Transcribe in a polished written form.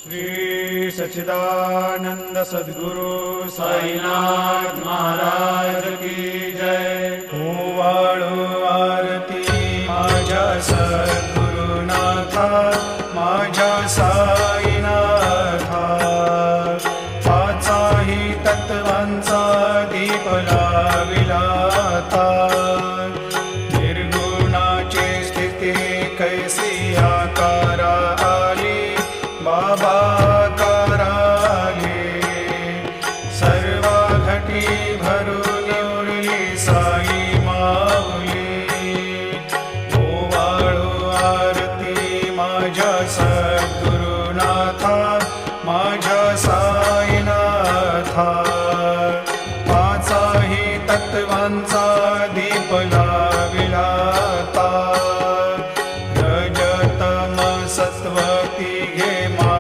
श्री सच्चिदानंद सद्गुरु साईनाथ महाराज की जय। ओवाळो आरती माझ्या सद्गुरुनाथा, माझ्या साईनाथा। पाचाही तत्वांचा दीप लाविला आता, निर्गुणाची स्थिती कैसी आकारा आली, बाबा आकाराले। सर्व घटी भरून उरली साई माऊली। ओवाळो आरती माझ्या सद्गुरुनाथा,